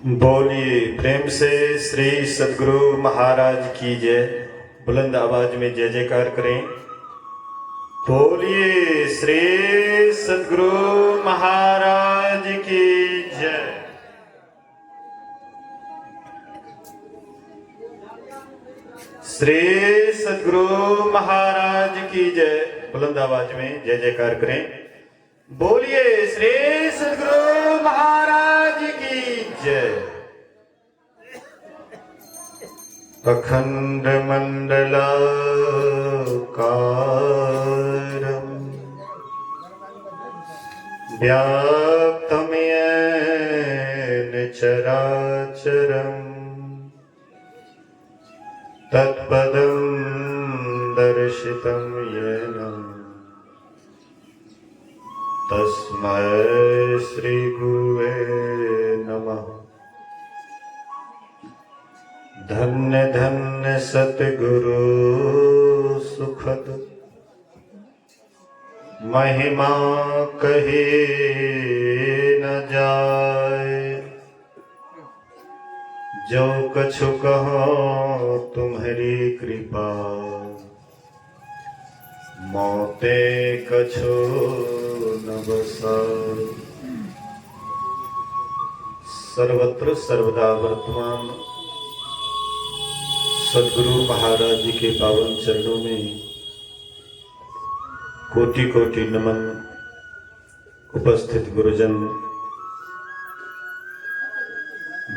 बोलिए प्रेम से श्री सदगुरु महाराज की जय। बुलंद आवाज में जय जयकार करें। बोलिए श्री सदगुरु महाराज की जय। श्री सदगुरु महाराज की जय। बुलंद आवाज में जय जयकार करें। बोलिए श्री सदगुरु महाराज की जय। अखंड मंडलाकारं व्याप्तं येन चराचरं तत्पदं दर्शितं येन तस्मै श्री गुरुवे नमः। धन्य धन्य सतगुरु सुखद महिमा कहे न जाए। जो कछु कहो तुम्हारी कृपा मोते कछु न बसाए। सर्वत्र सर्वदा वर्तमान सदगुरु महाराज जी के पावन चरणों में कोटि कोटि नमन। उपस्थित गुरुजन,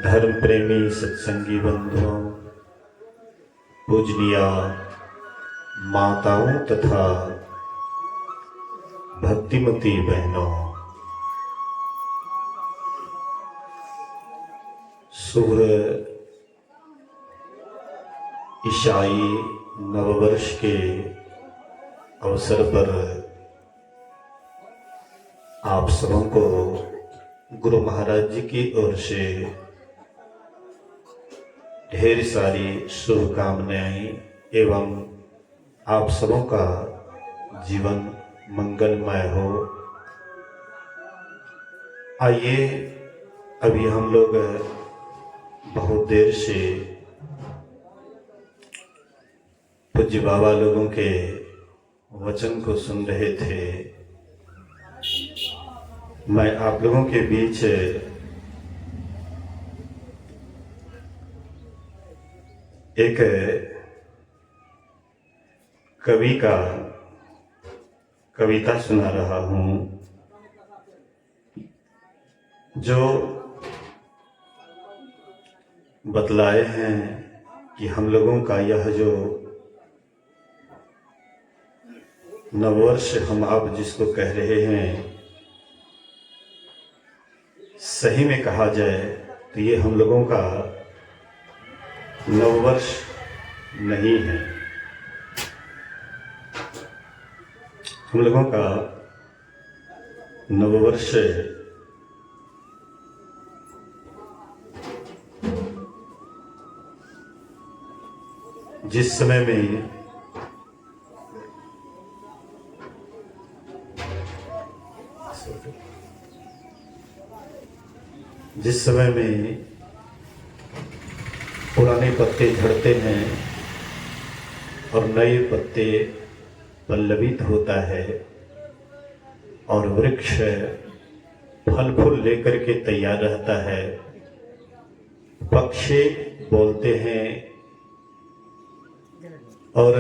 धर्म प्रेमी सत्संगी बंधुओं, पूजनीय माताओं तथा भक्तिमती बहनों, शुभ ईसाई नववर्ष के अवसर पर आप सबों को गुरु महाराज जी की ओर से ढेर सारी शुभकामनाएं एवं आप सबों का जीवन मंगलमय हो। आइए, अभी हम लोग बहुत देर से पूज्य बाबा लोगों के वचन को सुन रहे थे। मैं आप लोगों के बीच एक कवि का कविता सुना रहा हूं, जो बतलाए हैं कि हम लोगों का यह जो नववर्ष हम आप जिसको कह रहे हैं, सही में कहा जाए तो ये हम लोगों का नववर्ष नहीं है। हम लोगों का नववर्ष जिस समय में पुराने पत्ते झड़ते हैं और नए पत्ते पल्लवित होता है और वृक्ष फल फूल लेकर के तैयार रहता है, पक्षी बोलते हैं और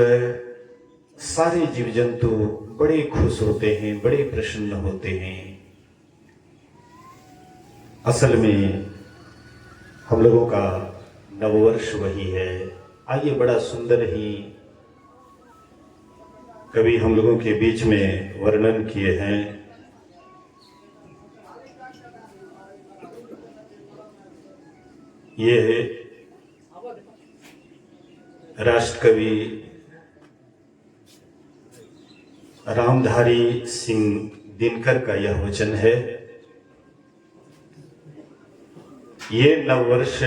सारे जीव जंतु बड़े खुश होते हैं, बड़े प्रसन्न होते हैं। असल में हम लोगों का नववर्ष वही है। आइए, बड़ा सुंदर ही कवि हम लोगों के बीच में वर्णन किए हैं। ये है राष्ट्र कवि रामधारी सिंह दिनकर का यह वचन है। ये नववर्ष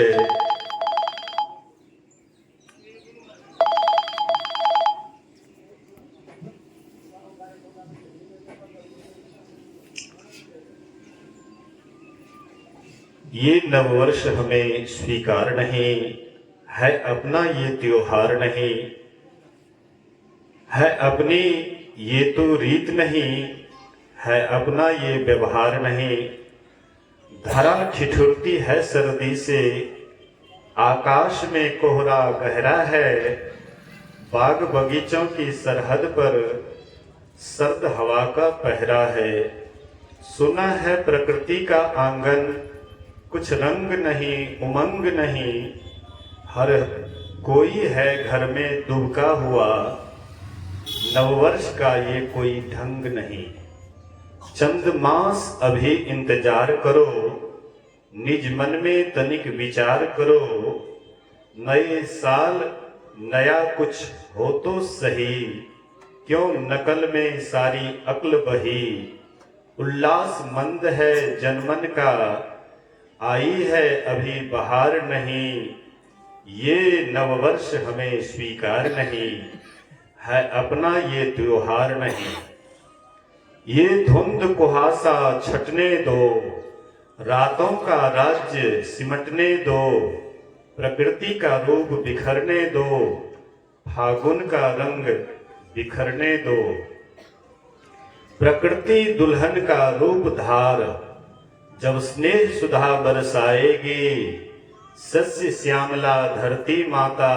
ये नववर्ष हमें स्वीकार नहीं है, अपना ये त्योहार नहीं है, अपनी ये तो रीत नहीं है, अपना ये व्यवहार नहीं। धरा ठिठुरती है सर्दी से, आकाश में कोहरा गहरा है, बाग बगीचों की सरहद पर सर्द हवा का पहरा है। सुना है प्रकृति का आंगन, कुछ रंग नहीं उमंग नहीं, हर कोई है घर में दुबका हुआ, नववर्ष का ये कोई ढंग नहीं। चंद मास अभी इंतजार करो, निज मन में तनिक विचार करो, नए साल नया कुछ हो तो सही, क्यों नकल में सारी अक्ल बही। उल्लास मंद है जनमन का, आई है अभी बहार नहीं, ये नववर्ष हमें स्वीकार नहीं है, अपना ये त्योहार नहीं। ये धुंध कुहासा छटने दो, रातों का राज्य सिमटने दो, प्रकृति का रूप बिखरने दो, फागुन का रंग बिखरने दो। प्रकृति दुल्हन का रूप धार, जब स्नेह सुधा बरसाएगी, सस्य श्यामला धरती माता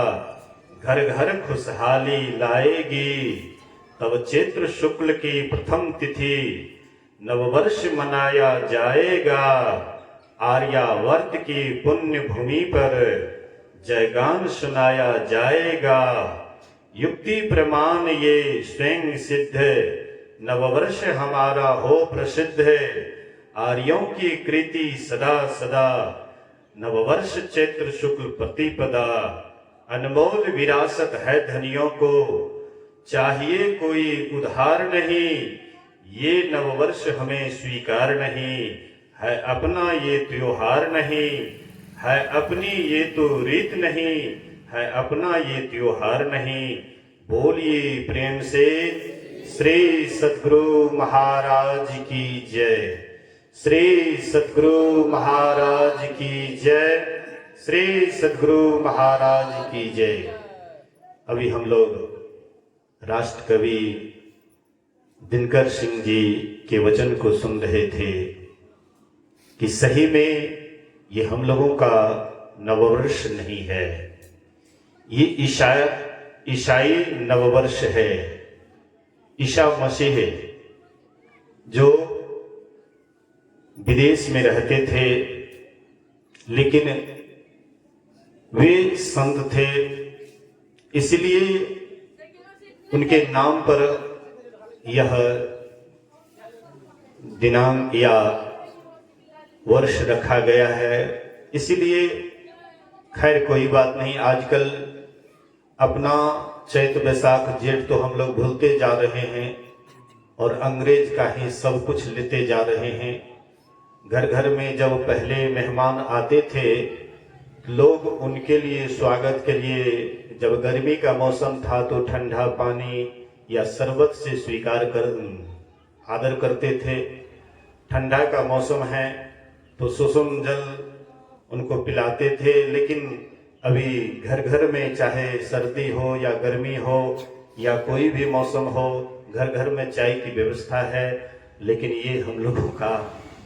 घर घर खुशहाली लाएगी। तब चैत्र शुक्ल की प्रथम तिथि नववर्ष मनाया जाएगा, आर्यावर्त की पुण्य भूमि पर जयगान सुनाया जाएगा। युक्ति प्रमाण ये स्वयं सिद्ध, नववर्ष हमारा हो प्रसिद्ध, आर्यों की कृति सदा सदा, नववर्ष चैत्र शुक्ल प्रतिपदा। अनमोल विरासत है धनियों को, चाहिए कोई उधार नहीं, ये नववर्ष हमें स्वीकार नहीं है, अपना ये त्योहार नहीं है, अपनी ये तो रीत नहीं है, अपना ये त्योहार नहीं। बोलिए प्रेम से श्री सद्गुरु महाराज की जय, श्री सद्गुरु महाराज की जय, श्री सद्गुरु महाराज की जय। अभी हम लोग राष्ट्र कवि दिनकर सिंह जी के वचन को सुन रहे थे कि सही में ये हम लोगों का नववर्ष नहीं है, ये ईसाई नववर्ष है। ईसा मसीह जो विदेश में रहते थे, लेकिन वे संत थे, इसलिए उनके नाम पर यह दिनांक या वर्ष रखा गया है। इसीलिए खैर कोई बात नहीं, आजकल अपना चैत वैशाख जेठ तो हम लोग भूलते जा रहे हैं और अंग्रेज का ही सब कुछ लेते जा रहे हैं। घर घर में जब पहले मेहमान आते थे, लोग उनके लिए स्वागत के लिए जब गर्मी का मौसम था तो ठंडा पानी या शरबत से स्वीकार कर आदर करते थे। ठंडा का मौसम है तो सुसुम जल उनको पिलाते थे। लेकिन अभी घर घर में चाहे सर्दी हो या गर्मी हो या कोई भी मौसम हो, घर घर में चाय की व्यवस्था है। लेकिन ये हम लोगों का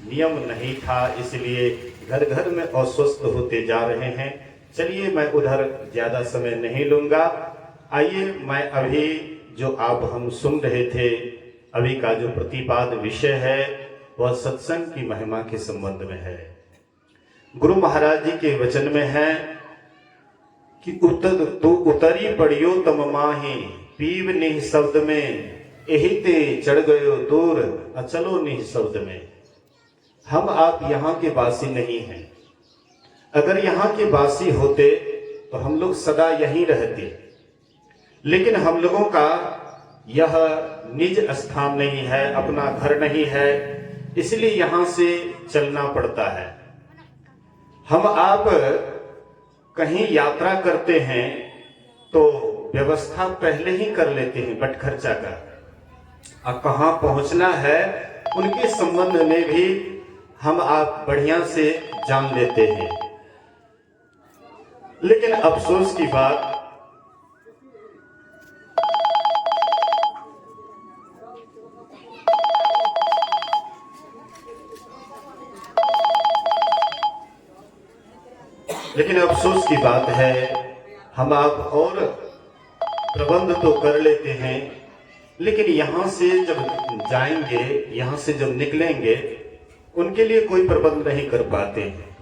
नियम नहीं था, इसलिए घर घर में अस्वस्थ होते जा रहे हैं। चलिए मैं उधर ज्यादा समय नहीं लूंगा। आइए मैं अभी जो आप हम सुन रहे थे, अभी का जो प्रतिपाद विषय है वह सत्संग की महिमा के संबंध में है। गुरु महाराज जी के वचन में है कि उतरी पड़ियो तम माही, पीव निह शब्द में, यही ते चढ़ गयो दूर, अचलो निह शब्द में। हम आप यहाँ के वासी नहीं हैं। अगर यहाँ के वासी होते तो हम लोग सदा यहीं रहते, लेकिन हम लोगों का यह निज स्थान नहीं है, अपना घर नहीं है, इसलिए यहाँ से चलना पड़ता है। हम आप कहीं यात्रा करते हैं तो व्यवस्था पहले ही कर लेते हैं बट खर्चा का, और कहाँ पहुंचना है उनके संबंध में भी हम आप बढ़िया से जान लेते हैं, लेकिन अफसोस की बात है, हम आप और प्रबंध तो कर लेते हैं, लेकिन यहां से जब जाएंगे, यहां से जब निकलेंगे, उनके लिए कोई प्रबंध नहीं कर पाते हैं।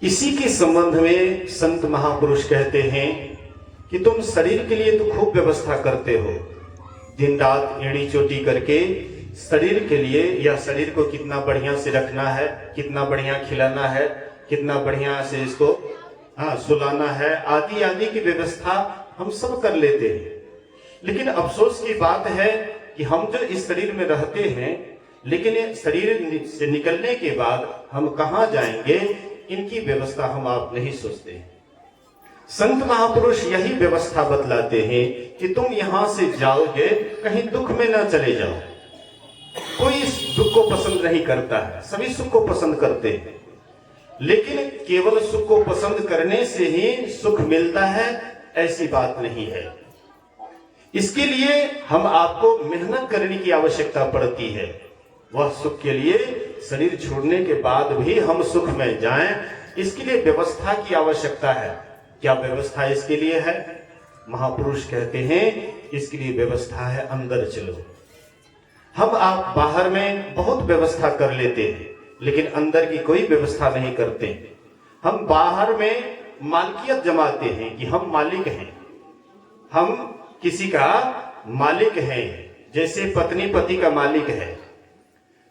इसी के संबंध में संत महापुरुष कहते हैं कि तुम शरीर के लिए तो खूब व्यवस्था करते हो, दिन रात एड़ी चोटी करके शरीर के लिए, या शरीर को कितना बढ़िया से रखना है, कितना बढ़िया खिलाना है, कितना बढ़िया से इसको सुलाना है, आदि आदि की व्यवस्था हम सब कर लेते हैं। लेकिन अफसोस की बात है कि हम जो इस शरीर में रहते हैं, लेकिन शरीर से निकलने के बाद हम कहाँ जाएंगे, इनकी व्यवस्था हम आप नहीं सोचते हैं। संत महापुरुष यही व्यवस्था बतलाते हैं कि तुम यहां से जाओगे, कहीं दुख में न चले जाओ। कोई दुख को पसंद नहीं करता है, सभी सुख को पसंद करते हैं, लेकिन केवल सुख को पसंद करने से ही सुख मिलता है, ऐसी बात नहीं है। इसके लिए हम आपको मेहनत करने की आवश्यकता पड़ती है। वह सुख के लिए शरीर छोड़ने के बाद भी हम सुख में जाएं, इसके लिए व्यवस्था की आवश्यकता है। क्या व्यवस्था इसके लिए है? महापुरुष कहते हैं इसके लिए व्यवस्था है, अंदर चलो। हम आप बाहर में बहुत व्यवस्था कर लेते हैं, लेकिन अंदर की कोई व्यवस्था नहीं करते। हम बाहर में मालिकियत जमाते हैं कि हम मालिक हैं, हम किसी का मालिक हैं, जैसे पत्नी पति का मालिक है,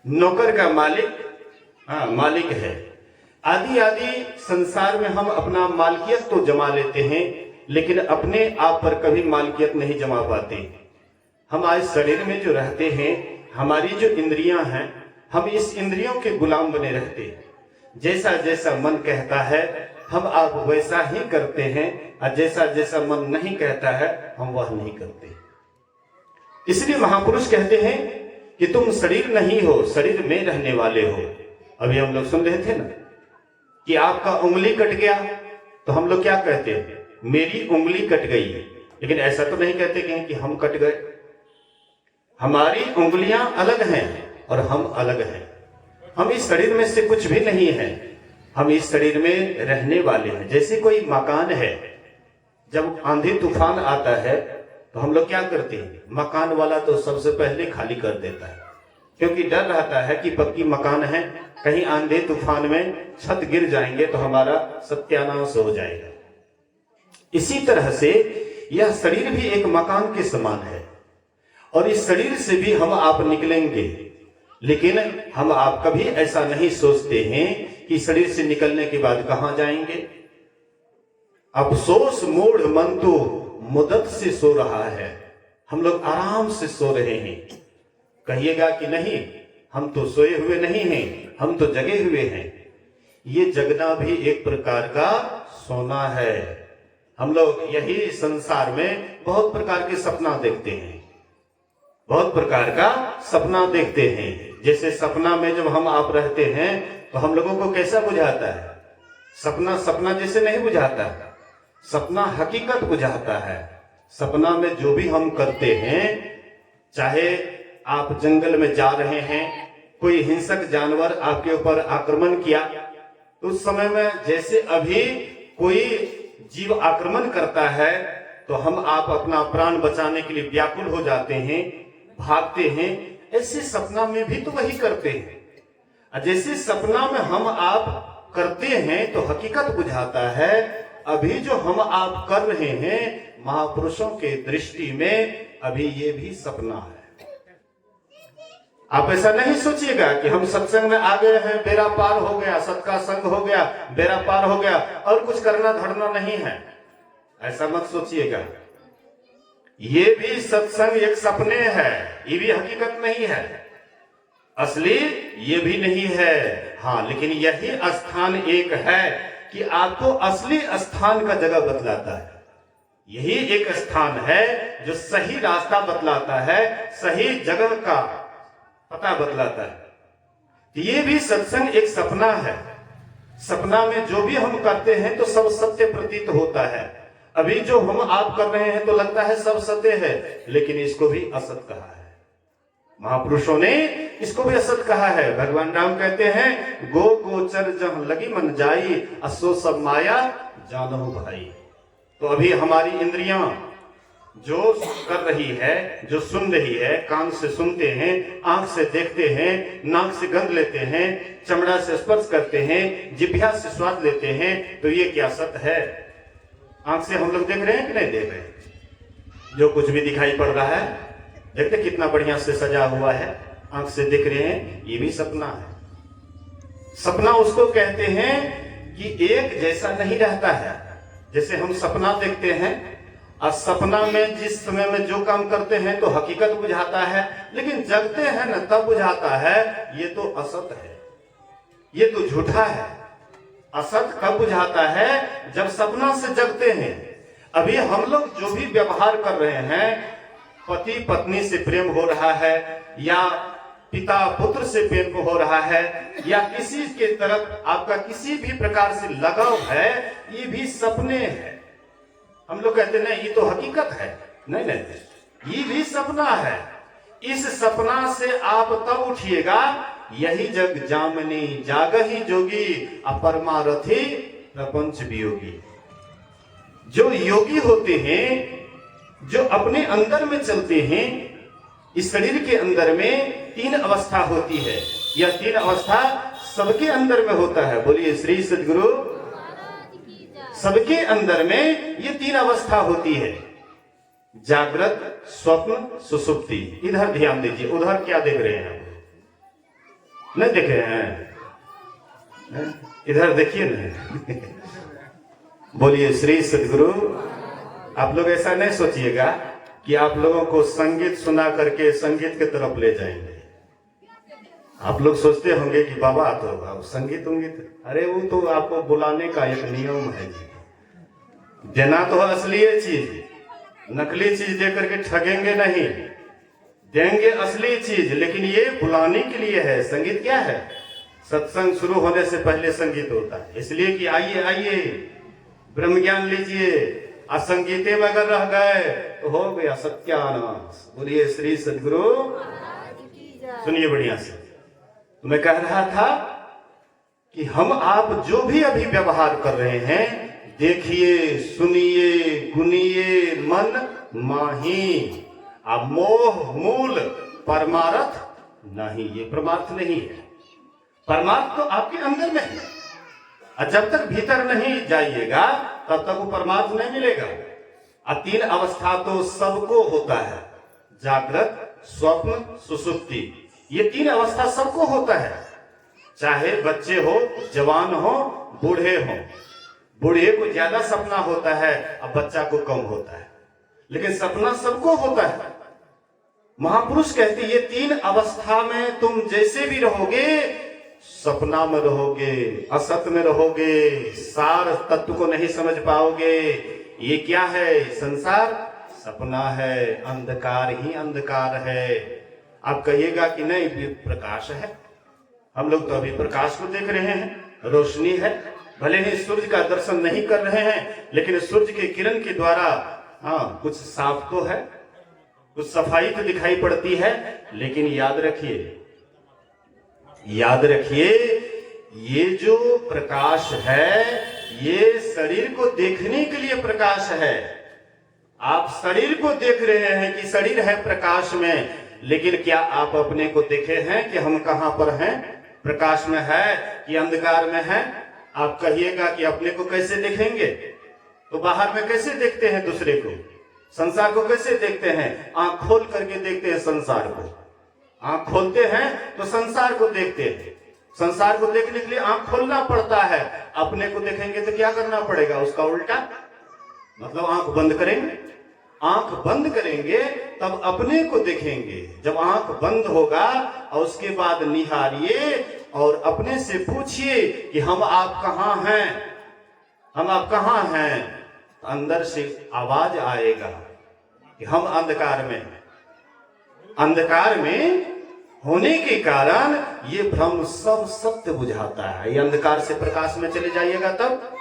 नौकर का मालिक है, आदि आदि। संसार में हम अपना मालिकियत तो जमा लेते हैं, लेकिन अपने आप पर कभी मालिकियत नहीं जमा पाते। हम आज शरीर में जो रहते हैं, हमारी जो इंद्रियां हैं, हम इस इंद्रियों के गुलाम बने रहते हैं। जैसा जैसा मन कहता है हम आप वैसा ही करते हैं, और जैसा जैसा मन नहीं कहता है हम वह नहीं करते। इसलिए महापुरुष कहते हैं कि तुम शरीर नहीं हो, शरीर में रहने वाले हो। अभी हम लोग सुन रहे थे ना कि आपका उंगली कट गया, तो हम लोग क्या कहते हैं, मेरी उंगली कट गई। लेकिन ऐसा तो नहीं कहते कि हम कट गए। हमारी उंगलियां अलग हैं और हम अलग हैं। हम इस शरीर में से कुछ भी नहीं है, हम इस शरीर में रहने वाले हैं। जैसे कोई मकान है, जब आंधी तूफान आता है तो हम लोग क्या करते हैं, मकान वाला तो सबसे पहले खाली कर देता है, क्योंकि डर रहता है कि पक्की मकान है, कहीं आंधी तूफान में छत गिर जाएंगे तो हमारा सत्यानाश हो जाएगा। इसी तरह से यह शरीर भी एक मकान के समान है, और इस शरीर से भी हम आप निकलेंगे। लेकिन हम आप कभी ऐसा नहीं सोचते हैं कि शरीर से निकलने के बाद कहां जाएंगे। अफसोस मूढ़ मन तो मुद्दत से सो रहा है। हम लोग आराम से सो रहे हैं। कहिएगा कि नहीं, हम तो सोए हुए नहीं हैं, हम तो जगे हुए हैं। ये जगना भी एक प्रकार का सोना है। हम लोग यही संसार में बहुत प्रकार के सपना देखते हैं, बहुत प्रकार का सपना देखते हैं। जैसे सपना में जब हम आप रहते हैं तो हम लोगों को कैसा बुझाता है, सपना सपना जैसे नहीं बुझाता है, सपना हकीकत बुझाता है। सपना में जो भी हम करते हैं, चाहे आप जंगल में जा रहे हैं, कोई हिंसक जानवर आपके ऊपर आक्रमण किया, तो उस समय में जैसे अभी कोई जीव आक्रमण करता है तो हम आप अपना प्राण बचाने के लिए व्याकुल हो जाते हैं, भागते हैं। ऐसे सपना में भी तो वही करते हैं। जैसे सपना में हम आप करते हैं तो हकीकत बुझाता है, अभी जो हम आप कर रहे हैं महापुरुषों के दृष्टि में अभी ये भी सपना है। आप ऐसा नहीं सोचिएगा कि हम सत्संग में आ गए हैं, बेड़ा पार हो गया, सत का संग हो गया, बेड़ा पार हो गया और कुछ करना धरना नहीं है, ऐसा मत सोचिएगा। ये भी सत्संग एक सपने है, ये भी हकीकत नहीं है, असली ये भी नहीं है। हाँ, लेकिन यही स्थान एक है कि आपको असली स्थान का जगह बतलाता है। यही एक स्थान है जो सही रास्ता बतलाता है, सही जगह का पता बतलाता है। ये भी सत्संग एक सपना है। सपना में जो भी हम करते हैं तो सब सत्य प्रतीत होता है। अभी जो हम आप कर रहे हैं तो लगता है सब सत्य है, लेकिन इसको भी असत कहा है। महापुरुषों ने इसको भी असत कहा है। भगवान राम कहते हैं, गो गोचर जहाँ लगी मन जाई, असो सब माया जानहु भाई। तो अभी हमारी इंद्रियां जो कर रही है, जो सुन रही है, कान से सुनते हैं, आंख से देखते हैं, नाक से गंध लेते हैं, चमड़ा से स्पर्श करते हैं, जिह्वा से स्वाद लेते हैं, तो ये क्या सत्य है? आंख से हम लोग देख रहे हैं कि नहीं देख रहे हैं? जो कुछ भी दिखाई पड़ रहा है, देखते कितना बढ़िया से सजा हुआ है, आंख से देख रहे हैं, ये भी सपना है। सपना उसको कहते हैं कि एक जैसा नहीं रहता है। जैसे हम सपना देखते हैं और सपना में जिस समय में जो काम करते हैं तो हकीकत बुझाता है, लेकिन जगते हैं ना तब बुझाता है ये तो असत है, ये तो झूठा है। असत कब बुझाता है? जब सपना से जगते हैं। अभी हम लोग जो भी व्यवहार कर रहे हैं, पति पत्नी से प्रेम हो रहा है, या पिता पुत्र से प्रेम हो रहा है, या किसी के तरफ आपका किसी भी प्रकार से लगाव है, ये भी सपने हैं। हम लोग कहते नहीं ये तो हकीकत है। नहीं नहीं, ये भी सपना है। इस सपना से आप तब उठिएगा, यही जग जामनी जागही जोगी, अपरमारथी प्रपंच वियोगी। जो योगी होते हैं, जो अपने अंदर में चलते हैं, इस शरीर के अंदर में तीन अवस्था होती है। यह तीन अवस्था सबके अंदर में होता है। बोलिए श्री सद्गुरु। सबके अंदर में ये तीन अवस्था होती है, जागृत, स्वप्न, सुसुप्ति। इधर ध्यान दीजिए, उधर क्या देख रहे हैं? नहीं देख रहे हैं? इधर देखिए ना। बोलिए श्री सद्गुरु। आप लोग ऐसा नहीं सोचिएगा कि आप लोगों को संगीत सुना करके संगीत की तरफ ले जाएंगे। आप लोग सोचते होंगे कि बाबा तो संगीत उंगीत, अरे वो तो आपको बुलाने का एक नियम है जी। देना तो असली चीज, नकली चीज दे करके ठगेंगे नहीं, देंगे असली चीज, लेकिन ये बुलाने के लिए है। संगीत क्या है? सत्संग शुरू होने से पहले संगीत होता है, इसलिए कि आइए आइए ब्रह्म ज्ञान लीजिए। असंगीते में अगर रह गए तो हो गया सत्यानाश। बोलिए श्री सद्गुरु। सुनिए बढ़िया से, तो मैं कह रहा था कि हम आप जो भी अभी व्यवहार कर रहे हैं, देखिए, सुनिए, गुनिए, मन माही। अब मोह मूल परमार्थ नहीं, ये परमार्थ नहीं है। परमार्थ तो आपके अंदर में है, और जब तक भीतर नहीं जाइएगा तब तक वो परमार्थ नहीं मिलेगा। और तीन अवस्था तो सबको होता है, जागृत, स्वप्न, सुसुप्ति। ये तीन अवस्था सबको होता है, चाहे बच्चे हो, जवान हो, बूढ़े हो। बूढ़े को ज्यादा सपना होता है, अब बच्चा को कम होता है, लेकिन सपना सबको होता है। महापुरुष कहते ये तीन अवस्था में तुम जैसे भी रहोगे, सपना में रहोगे, असत में रहोगे, सार तत्व को नहीं समझ पाओगे। ये क्या है? संसार सपना है, अंधकार ही अंधकार है। आप कहिएगा कि नहीं प्रकाश है। हम लोग तो अभी प्रकाश को देख रहे हैं, रोशनी है। भले ही सूर्य का दर्शन नहीं कर रहे हैं, लेकिन सूर्य के किरण के द्वारा हाँ कुछ साफ तो है, कुछ सफाई तो दिखाई पड़ती है। लेकिन याद रखिए, ये जो प्रकाश है, ये शरीर को देखने के लिए प्रकाश है। आप शरीर को देख रहे हैं कि शरीर है प्रकाश में, लेकिन क्या आप अपने को देखे हैं कि हम कहां पर हैं? प्रकाश में है कि अंधकार में है? आप कहिएगा कि अपने को कैसे देखेंगे? तो बाहर में कैसे देखते हैं दूसरे को? संसार को कैसे देखते हैं? आंख खोल करके देखते हैं संसार को। आंख खोलते हैं तो संसार को देखते हैं। संसार को देखने के लिए आंख खोलना पड़ता है। अपने को देखेंगे तो क्या करना पड़ेगा? उसका उल्टा, मतलब आंख बंद करेंगे। आंख बंद करेंगे तब अपने को देखेंगे। जब आंख बंद होगा और उसके बाद निहारिए और अपने से पूछिए कि हम आप कहाँ हैं, हम आप कहाँ हैं। अंदर से आवाज आएगा कि हम अंधकार में हैं। अंधकार में होने के कारण ये भ्रम सब सत्य बुझाता है। ये अंधकार से प्रकाश में चले जाइएगा तब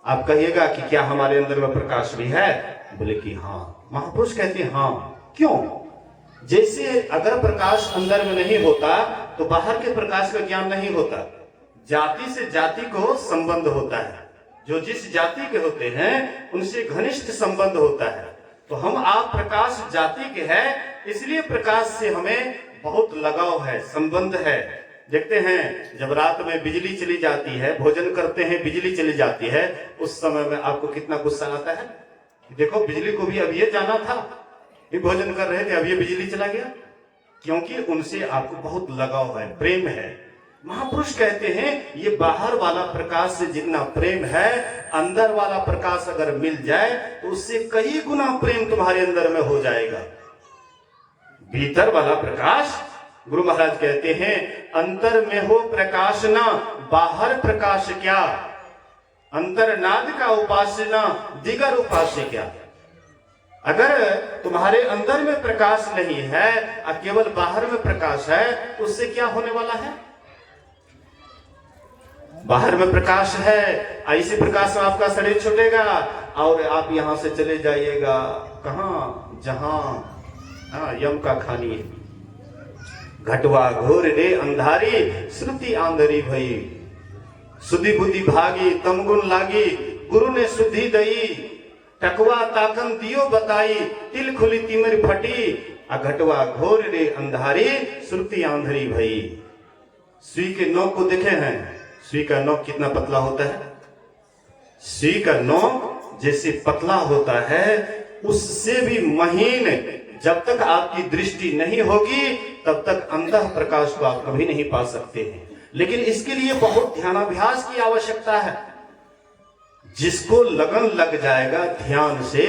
आप कहिएगा कि क्या हमारे अंदर में प्रकाश भी है? बोले कि हाँ। महापुरुष कहते हैं हाँ। क्यों? जैसे अगर प्रकाश अंदर में नहीं होता तो बाहर के प्रकाश का ज्ञान नहीं होता। जाति से जाति को संबंध होता है, जो जिस जाति के होते हैं उनसे घनिष्ठ संबंध होता है। तो हम आप प्रकाश जाति के हैं, इसलिए प्रकाश से हमें बहुत लगाव है, संबंध है। देखते हैं जब रात में बिजली चली जाती है, भोजन करते हैं बिजली चली जाती है, उस समय में आपको कितना गुस्सा आता है। देखो बिजली को भी अब ये जाना था, ये भोजन कर रहे थे, अब ये बिजली चला गया। क्योंकि उनसे आपको बहुत लगाव है, प्रेम है। महापुरुष कहते हैं ये बाहर वाला प्रकाश से जितना प्रेम है, अंदर वाला प्रकाश अगर मिल जाए तो उससे कई गुना प्रेम तुम्हारे अंदर में हो जाएगा। भीतर वाला प्रकाश, गुरु महाराज कहते हैं अंतर में हो प्रकाश ना, बाहर प्रकाश क्या। अंतरनाद का उपासना, दिगर उपास्य क्या। अगर तुम्हारे अंदर में प्रकाश नहीं है और केवल बाहर में प्रकाश है, उससे क्या होने वाला है। बाहर में प्रकाश है, ऐसे प्रकाश में आपका शरीर छूटेगा और आप यहां से चले जाइएगा कहां, जहां यम का खानी है। घटवा घोर रे अंधारी, श्रुति आंधरी भई, सुधि बुद्धि भागी, तमगुण लागी, गुरु ने सुधि दई, टकवा ताकन दियो बताई, तिल खुली तिमिर फटी, घटवा घोर रे अंधारी, श्रुति आंधरी भई। सुई के नोक को देखे हैं, सुई का नोक कितना पतला होता है। सुई का नोक जैसे पतला होता है, उससे भी महीन जब तक आपकी दृष्टि नहीं होगी तब तक अंतः प्रकाश को आप कभी नहीं पा सकते हैं। लेकिन इसके लिए बहुत ध्यानाभ्यास की आवश्यकता है। जिसको लगन लग जाएगा ध्यान से,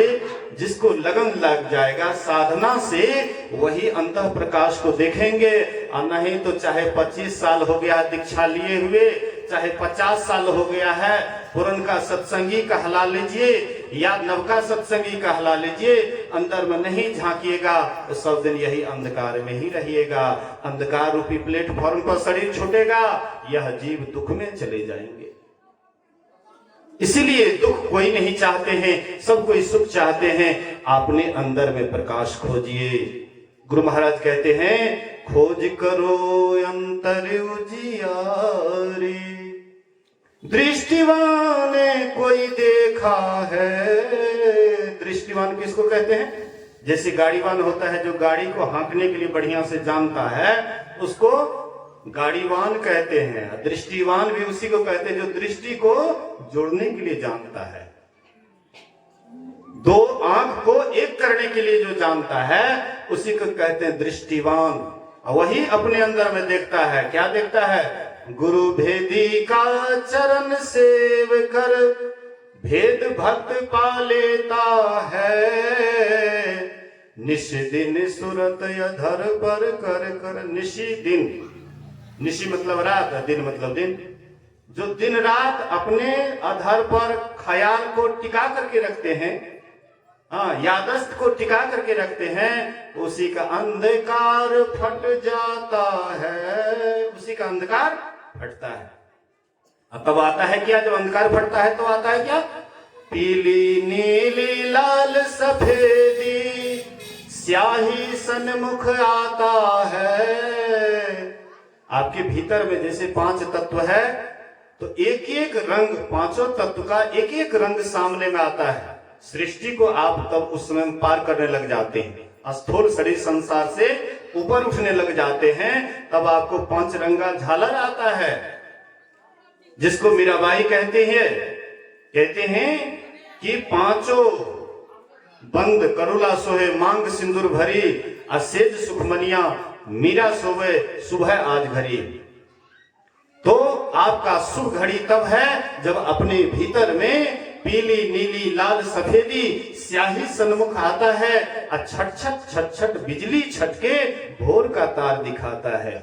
जिसको लगन लग जाएगा साधना से, वही अंतः प्रकाश को देखेंगे। और नहीं तो चाहे 25 साल हो गया दीक्षा लिए हुए, चाहे 50 साल हो गया है, पुरन का सत्संगी कहला लीजिए या नवका सत्संगी कहला लीजिए, अंदर में नहीं झांकिएगा तो सब दिन यही अंधकार में ही रहिएगा। अंधकार रूपी प्लेटफॉर्म पर शरीर छूटेगा, यह जीव दुख में चले जाएंगे। इसीलिए दुख कोई नहीं चाहते हैं, सब कोई सुख चाहते हैं। आपने अंदर में प्रकाश खोजिए। गुरु महाराज कहते हैं खोज करो अंतर उजियारी, दृष्टिवान कोई देखा है। दृष्टिवान किसको कहते हैं? जैसे गाड़ीवान होता है, जो गाड़ी को हाँकने के लिए बढ़िया से जानता है, उसको गाड़ीवान कहते हैं। दृष्टिवान भी उसी को कहते हैं जो दृष्टि को जोड़ने के लिए जानता है, दो आंख को एक करने के लिए जो जानता है उसी को कहते हैं दृष्टिवान। वही अपने अंदर में देखता है। क्या देखता है? गुरु भेदी का चरण सेव कर, भेद भक्त पा लेता है। निश दिन सुरत अधर पर कर कर, निशी दिन, निशी मतलब रात, दिन मतलब दिन। जो दिन रात अपने अधर पर ख्याल को टिका करके रखते हैं, यादस्त को टिका करके रखते हैं, उसी का अंधकार फट जाता है। उसी का अंधकार फटता है। अब तब आता है क्या? जब अंधकार फटता है तो आता है क्या? पीली नीली लाल सफेदी, स्याही सन्मुख आता है। आपके भीतर में जैसे 5 तत्व है, तो एक एक रंग, पांचों तत्व का एक एक रंग सामने में आता है। सृष्टि को आप तब उस समय पार करने लग जाते हैं, स्थूल शरीर संसार से ऊपर उठने लग जाते हैं, तब आपको 5 रंगा झालर आता है, जिसको मीराबाई कहते हैं कि पांचों बंद करुला सोहे मांग सिंदूर भरी, असेज सुखमनिया मीरा सोवे सुबह आज घड़ी। तो आपका शुभ घड़ी तब है जब अपने भीतर में पीली नीली लाल सफेदी स्याही सन्मुख आता है, और छट छट छट छट बिजली छटके भोर का तार दिखाता है।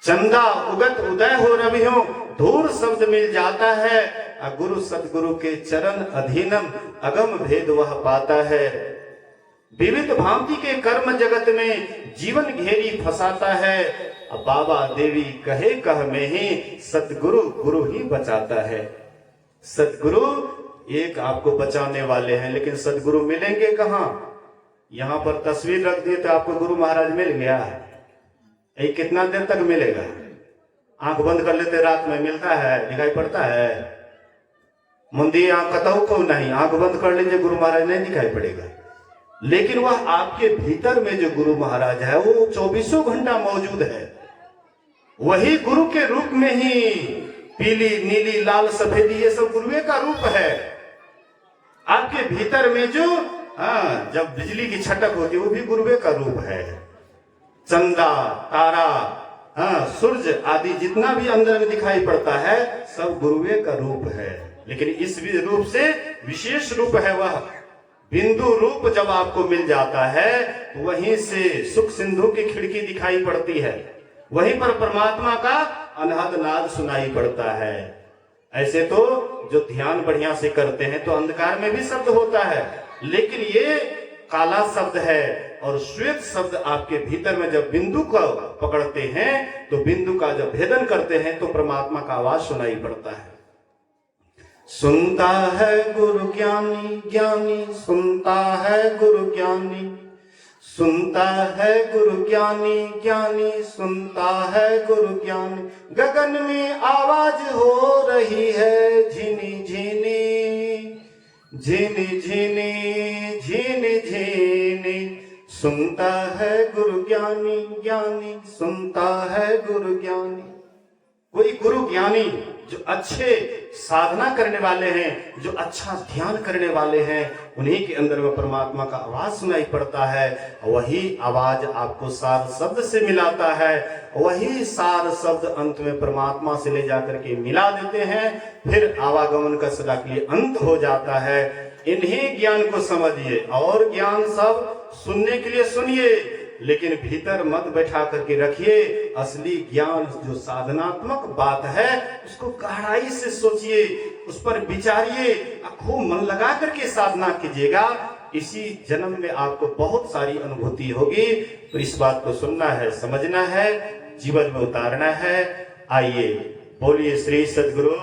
चंदा उगत उदय हो रवियों, धूर शब्द मिल जाता है, गुरु सतगुरु के चरण अधीनम, अगम भेद वह पाता है। विविध भांति के कर्म जगत में जीवन घेरी फंसाता है। अब बाबा देवी कहे कह में ही सतगुरु गुरु ही बचाता है। सतगुरु एक आपको बचाने वाले हैं, लेकिन सतगुरु मिलेंगे कहाँ? यहाँ पर तस्वीर रख दी तो आपको गुरु महाराज मिल गया, ये कितना देर तक मिलेगा? आंख बंद कर लेते रात में मिलता है, दिखाई पड़ता है? मुंदी आंख कतहु को नहीं, आंख बंद कर लीजिए गुरु महाराज नहीं दिखाई पड़ेगा। लेकिन वह आपके भीतर में जो गुरु महाराज है वो 24 घंटा मौजूद है। वही गुरु के रूप में ही पीली नीली लाल सफेदी ये सब गुरुए का रूप है। आपके भीतर में जो जब बिजली की छटक होती है वो भी गुरुए का रूप है। चंदा तारा सूरज आदि जितना भी अंदर में दिखाई पड़ता है सब गुरुए का रूप है। लेकिन इस रूप से विशेष रूप है वह बिंदु रूप। जब आपको मिल जाता है तो वहीं से सुख सिंधु की खिड़की दिखाई पड़ती है, वहीं पर परमात्मा का अनहद नाद सुनाई पड़ता है। ऐसे तो जो ध्यान बढ़िया से करते हैं तो अंधकार में भी शब्द होता है, लेकिन ये काला शब्द है और श्वेत शब्द आपके भीतर में जब बिंदु को पकड़ते हैं तो बिंदु का जब भेदन करते हैं तो परमात्मा का आवाज सुनाई पड़ता है। सुनता है गुरु ज्ञानी ज्ञानी, सुनता है गुरु ज्ञानी, सुनता है गुरु ज्ञानी ज्ञानी, सुनता है गुरु ज्ञानी। गगन में आवाज हो रही है झिनी झिनी झिनी झिनी झिनी झिनी, सुनता है गुरु ज्ञानी ज्ञानी, सुनता है गुरु ज्ञानी। कोई गुरु ज्ञानी जो अच्छे साधना करने वाले हैं, जो अच्छा ध्यान करने वाले हैं, उन्हीं के अंदर में परमात्मा का आवाज सुनाई पड़ता है। वही आवाज आपको सार शब्द से मिलाता है, वही सार शब्द अंत में परमात्मा से ले जाकर के मिला देते हैं। फिर आवागमन का सदा के लिए अंत हो जाता है। इन्हीं ज्ञान को समझिए और ज्ञान सब सुनने के लिए सुनिए, लेकिन भीतर मत बैठा करके रखिए। असली ज्ञान जो साधनात्मक बात है उसको गहराई से सोचिए, उस पर विचारिए, खूब मन लगा करके साधना कीजिएगा। इसी जन्म में आपको बहुत सारी अनुभूति होगी। तो इस बात को सुनना है, समझना है, जीवन में उतारना है। आइए बोलिए श्री सद्गुरु